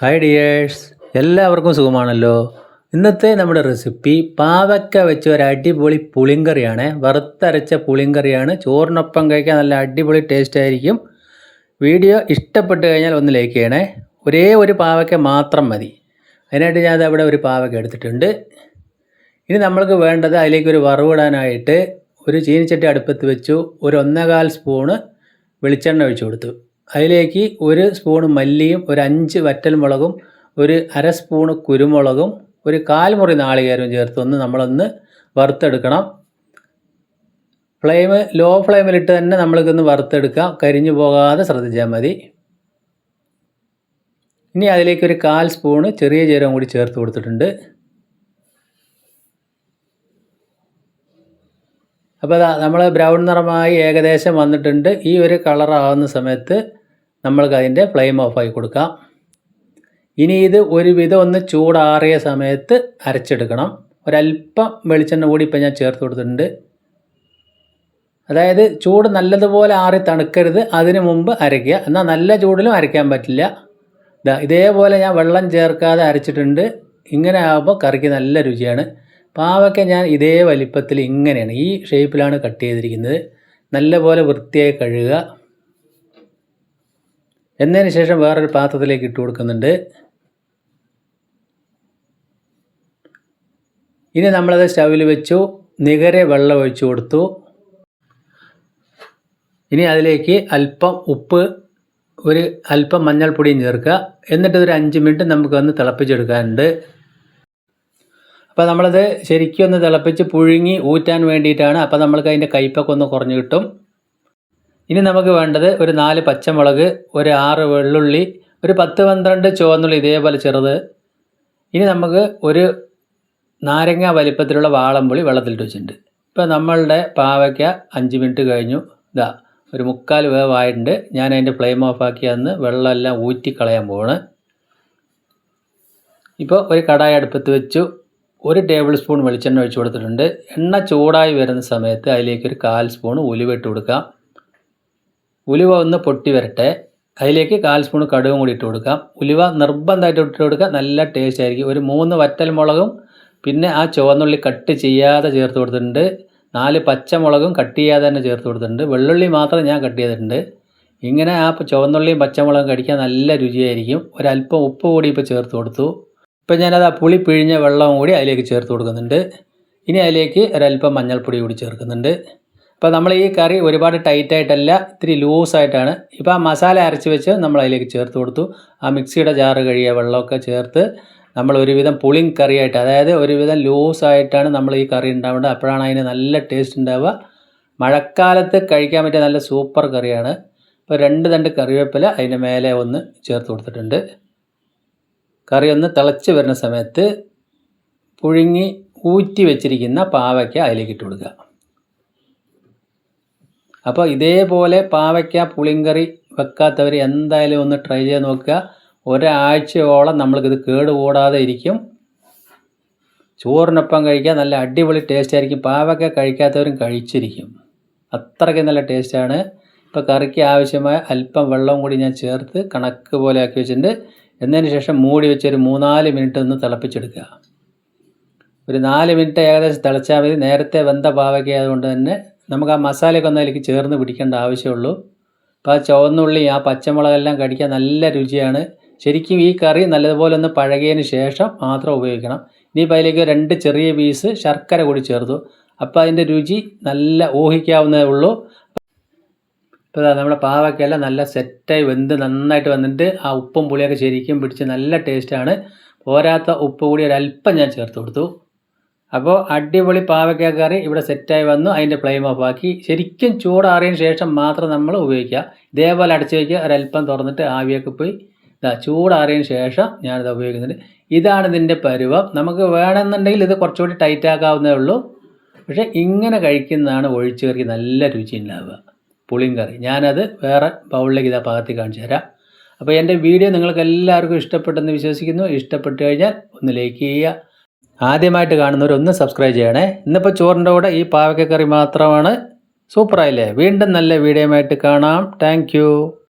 Hi dears, എല്ലാവർക്കും സുഖമാണല്ലോ. ഇന്നത്തെ നമ്മുടെ റെസിപ്പി പാവയ്ക്ക വെച്ച് ഒരു അടിപൊളി പുളിങ്കറിയാണ്. വറുത്തരച്ച പുളിങ്കറിയാണ്. ചോറിനൊപ്പം കഴിക്കാൻ നല്ല അടിപൊളി ടേസ്റ്റ് ആയിരിക്കും. വീഡിയോ ഇഷ്ടപ്പെട്ട് കഴിഞ്ഞാൽ ഒന്ന് ലൈക്ക് ചെയ്യണേ. ഒരേ ഒരു പാവയ്ക്ക മാത്രം മതി. അതിനായിട്ട് ഞാൻ അവിടെ ഒരു പാവയ്ക്ക എടുത്തിട്ടുണ്ട്. ഇനി നമ്മൾക്ക് വേണ്ടത് അതിലേക്ക് ഒരു വറവിടാനായിട്ട് ഒരു ചീനിച്ചട്ടി അടുപ്പത്ത് വെച്ചു. ഒരു 1.25 സ്പൂണ് വെളിച്ചെണ്ണ ഒഴിച്ചു കൊടുത്തു. അതിലേക്ക് ഒരു സ്പൂൺ മല്ലിയും ഒരു 5 വറ്റൽമുളകും ഒരു 1/2 സ്പൂണ് കുരുമുളകും ഒരു 1/4 മുറി നാളികേരവും ചേർത്തൊന്ന് നമ്മളൊന്ന് വറുത്തെടുക്കണം. ലോ ഫ്ലെയിമിലിട്ട് തന്നെ നമ്മൾക്കൊന്ന് വറുത്തെടുക്കാം. കരിഞ്ഞു പോകാതെ ശ്രദ്ധിച്ചാൽ മതി. ഇനി അതിലേക്ക് ഒരു 1/4 സ്പൂണ് ചെറിയ ജീരകം കൂടി ചേർത്ത് കൊടുത്തിട്ടുണ്ട്. അപ്പോൾ നമ്മൾ ബ്രൗൺ നിറമായി ഏകദേശം വന്നിട്ടുണ്ട്. ഈ ഒരു കളറാവുന്ന സമയത്ത് നമ്മൾക്ക് അതിൻ്റെ ഫ്ലെയിം ഓഫാക്കി കൊടുക്കാം. ഇനി ഇത് ഒരുവിധം ഒന്ന് ചൂടാറിയ സമയത്ത് അരച്ചെടുക്കണം. ഒരല്പം വെളിച്ചെണ്ണ കൂടി ഇപ്പം ഞാൻ ചേർത്ത് കൊടുത്തിട്ടുണ്ട്. അതായത് ചൂട് നല്ലതുപോലെ ആറി തണുക്കരുത്, അതിന് മുമ്പ് അരയ്ക്കുക. എന്നാൽ നല്ല ചൂടിലും അരയ്ക്കാൻ പറ്റില്ല. ഇതേപോലെ ഞാൻ വെള്ളം ചേർക്കാതെ അരച്ചിട്ടുണ്ട്. ഇങ്ങനെ ആകുമ്പോൾ കറിക്ക് നല്ല രുചിയാണ്. പാവയ്ക്ക ഞാൻ ഇതേ വലിപ്പത്തിൽ ഇങ്ങനെയാണ്, ഈ ഷേപ്പിലാണ് കട്ട് ചെയ്തിരിക്കുന്നത്. നല്ലപോലെ വൃത്തിയായി കഴുകുക. എന്നതിന് ശേഷം വേറൊരു പാത്രത്തിലേക്ക് ഇട്ട് കൊടുക്കുന്നുണ്ട്. ഇനി നമ്മളത് സ്റ്റൗവിൽ വെച്ചു. നികരെ വെള്ളം ഒഴിച്ചു കൊടുത്തു. ഇനി അതിലേക്ക് അല്പം ഉപ്പ്, ഒരു അല്പം മഞ്ഞൾപ്പൊടിയും ചേർക്കുക. എന്നിട്ട് ഒരു 5 മിനിറ്റ് നമുക്കൊന്ന് തിളപ്പിച്ചെടുക്കാനുണ്ട്. അപ്പോൾ നമ്മളത് ശരിക്കും ഒന്ന് തിളപ്പിച്ച് പുഴുങ്ങി ഊറ്റാൻ വേണ്ടിയിട്ടാണ്. അപ്പോൾ നമ്മൾക്ക് അതിൻ്റെ കയ്പ്പൊക്കെ ഒന്ന് കുറഞ്ഞു കിട്ടും. ഇനി നമുക്ക് വേണ്ടത് ഒരു 4 പച്ചമുളക്, ഒരു 6 വെള്ളുള്ളി, ഒരു 10-12 ചുവന്നുള്ളി ഇതേപോലെ ചെറുത്. ഇനി നമുക്ക് ഒരു നാരങ്ങ വലിപ്പത്തിലുള്ള വാളംപുളി വെള്ളത്തിലിട്ട് വെച്ചിട്ടുണ്ട്. ഇപ്പോൾ നമ്മളുടെ പാവയ്ക്ക 5 മിനിറ്റ് കഴിഞ്ഞു. ഒരു 3/4 വേവായിട്ടുണ്ട്. ഞാൻ അതിൻ്റെ ഫ്ലെയിം ഓഫാക്കി അന്ന് വെള്ളമെല്ലാം ഊറ്റിക്കളയാൻ പോവാണ്. ഇപ്പോൾ ഒരു കടായി അടുപ്പത്ത് വെച്ചു. 1 ടേബിൾ സ്പൂൺ വെളിച്ചെണ്ണ ഒഴിച്ച് കൊടുത്തിട്ടുണ്ട്. എണ്ണ ചൂടായി വരുന്ന സമയത്ത് അതിലേക്ക് ഒരു 1/4 സ്പൂൺ ഉലുവ ഇട്ട് കൊടുക്കാം. ഉലുവ ഒന്ന് പൊട്ടി വരട്ടെ. അതിലേക്ക് 1/4 സ്പൂൺ കടുകും കൂടി ഇട്ട് കൊടുക്കാം. ഉലുവ നിർബന്ധമായിട്ട് ഇട്ട് കൊടുക്കുക, നല്ല ടേസ്റ്റ് ആയിരിക്കും. ഒരു 3 വറ്റൽമുളകും പിന്നെ ആ ചുവന്നുള്ളി കട്ട് ചെയ്യാതെ ചേർത്ത് കൊടുത്തിട്ടുണ്ട്. 4 പച്ചമുളകും കട്ട് ചെയ്യാതെ തന്നെ ചേർത്ത് കൊടുത്തിട്ടുണ്ട്. വെള്ളുള്ളി മാത്രം ഞാൻ കട്ട് ചെയ്തിട്ടുണ്ട്. ഇങ്ങനെ ആ ചുവന്നുള്ളിയും പച്ചമുളകും കടിക്കാൻ നല്ല രുചിയായിരിക്കും. ഒരല്പം ഉപ്പ് കൂടി ഇപ്പോൾ ചേർത്ത് കൊടുത്തു. ഇപ്പം ഞാനത് ആ പുളി പിഴിഞ്ഞ വെള്ളവും കൂടി അതിലേക്ക് ചേർത്ത് കൊടുക്കുന്നുണ്ട്. ഇനി അതിലേക്ക് ഒരല്പം മഞ്ഞൾപ്പൊടി കൂടി ചേർക്കുന്നുണ്ട്. അപ്പോൾ നമ്മൾ ഈ കറി ഒരുപാട് ടൈറ്റായിട്ടല്ല, ഇത്തിരി ലൂസായിട്ടാണ്. ഇപ്പോൾ ആ മസാല അരച്ച് വെച്ച് നമ്മൾ അതിലേക്ക് ചേർത്ത് കൊടുത്തു. ആ മിക്സിയുടെ ജാറ് കഴുകിയ വെള്ളമൊക്കെ ചേർത്ത് നമ്മൾ ഒരുവിധം പുളിങ് കറിയായിട്ട്, അതായത് ഒരുവിധം ലൂസായിട്ടാണ് നമ്മൾ ഈ കറി ഉണ്ടാവേണ്ടത്. അപ്പോഴാണ് അതിന് നല്ല ടേസ്റ്റ് ഉണ്ടാവുക. മഴക്കാലത്ത് കഴിക്കാൻ പറ്റിയ നല്ല സൂപ്പർ കറിയാണ്. ഇപ്പോൾ 2 തണ്ട് കറിവേപ്പില അതിൻ്റെ മേലെ ഒന്ന് ചേർത്ത് കൊടുത്തിട്ടുണ്ട്. കറി ഒന്ന് തിളച്ച് വരുന്ന സമയത്ത് പുഴുങ്ങി ഊറ്റി വെച്ചിരിക്കുന്ന പാവയ്ക്ക അതിലേക്ക് ഇട്ട് കൊടുക്കുക. അപ്പോൾ ഇതേപോലെ പാവയ്ക്ക പുളിങ്കറി വെക്കാത്തവർ എന്തായാലും ഒന്ന് ട്രൈ ചെയ്ത് നോക്കുക. ഒരാഴ്ചയോളം നമ്മൾക്കിത് കേടുകൂടാതെ ഇരിക്കും. ചോറിനൊപ്പം കഴിക്കാൻ നല്ല അടിപൊളി ടേസ്റ്റ് ആയിരിക്കും. പാവയ്ക്ക കഴിക്കാത്തവരും കഴിച്ചിരിക്കും, അത്രയ്ക്ക് നല്ല ടേസ്റ്റാണ്. ഇപ്പോൾ കറിക്ക് ആവശ്യമായ അല്പം വെള്ളം കൂടി ഞാൻ ചേർത്ത് കണക്ക് പോലെ ആക്കി വെച്ചിട്ടുണ്ട്. എന്നതിന് ശേഷം മൂടി വെച്ച് ഒരു 3-4 മിനിറ്റ് ഒന്ന് തിളപ്പിച്ചെടുക്കുക. ഒരു 4 മിനിറ്റ് ഏകദേശം തിളച്ചാൽ മതി. നേരത്തെ വെന്ത പാവയ്ക്ക ആയതുകൊണ്ട് തന്നെ നമുക്ക് ആ മസാലയൊക്കെ ഒന്ന് അതിലേക്ക് ചേർന്ന് പിടിക്കേണ്ട ആവശ്യമുള്ളൂ. അപ്പോൾ ആ ചുവന്നുള്ളി ആ പച്ചമുളകെല്ലാം കടിക്കാൻ നല്ല രുചിയാണ്. ശരിക്കും ഈ കറി നല്ലതുപോലെ ഒന്ന് പഴകിയതിന് ശേഷം മാത്രം ഉപയോഗിക്കണം. ഇനിയിപ്പോൾ അതിലേക്ക് 2 ചെറിയ പീസ് ശർക്കര കൂടി ചേർത്തു. അപ്പോൾ അതിൻ്റെ രുചി നല്ല ഊഹിക്കാവുന്നതേ ഉള്ളൂ. ഇപ്പോൾ നമ്മുടെ പാവയ്ക്കെല്ലാം നല്ല സെറ്റായി വെന്ത് നന്നായിട്ട് വന്നിട്ട് ആ ഉപ്പും പുളിയൊക്കെ ശരിക്കും പിടിച്ച് നല്ല ടേസ്റ്റാണ്. പോരാത്ത ഉപ്പ് കൂടി ഒരല്പം ഞാൻ ചേർത്ത് കൊടുത്തു. അപ്പോൾ അടിപൊളി പാവയ്ക്ക കറി ഇവിടെ സെറ്റായി വന്നു. അതിൻ്റെ ഫ്ലെയിം ഓഫ് ആക്കി ശരിക്കും ചൂടാറിയതിന് ശേഷം മാത്രം നമ്മൾ ഉപയോഗിക്കുക. ഇതേപോലെ അടച്ച് വയ്ക്കുക. ഒരല്പം തുറന്നിട്ട് ആവിയൊക്കെ പോയി ചൂടാറിയതിന് ശേഷം ഞാനിത് ഉപയോഗിക്കുന്നുണ്ട്. ഇതാണ് ഇതിൻ്റെ പരുവം. നമുക്ക് വേണമെന്നുണ്ടെങ്കിൽ ഇത് കുറച്ചുകൂടി ടൈറ്റ് ആക്കാവുന്നതേ ഉള്ളൂ. പക്ഷേ ഇങ്ങനെ കഴിക്കുന്നതാണ് ഒഴിച്ചുകറിക്ക് നല്ല രുചി ഉണ്ടാവുക, പുളിങ്കറി. ഞാനത് വേറെ ബൗളിലേക്ക് ഭാഗത്തേക്ക് കാണിച്ചു തരാം. അപ്പോൾ എൻ്റെ വീഡിയോ നിങ്ങൾക്ക് എല്ലാവർക്കും ഇഷ്ടപ്പെട്ടെന്ന് വിശ്വസിക്കുന്നു. ഇഷ്ടപ്പെട്ട് കഴിഞ്ഞാൽ ഒന്ന് ലൈക്ക് ചെയ്യുക. ആദ്യമായിട്ട് കാണുന്നവർ ഒന്ന് സബ്സ്ക്രൈബ് ചെയ്യണേ. ഇന്നിപ്പോൾ ചോറിൻ്റെ കൂടെ ഈ പാവയ്ക്ക കറി മാത്രമാണ്. സൂപ്പറായില്ലേ? വീണ്ടും നല്ല വീഡിയോയുമായിട്ട് കാണാം. താങ്ക്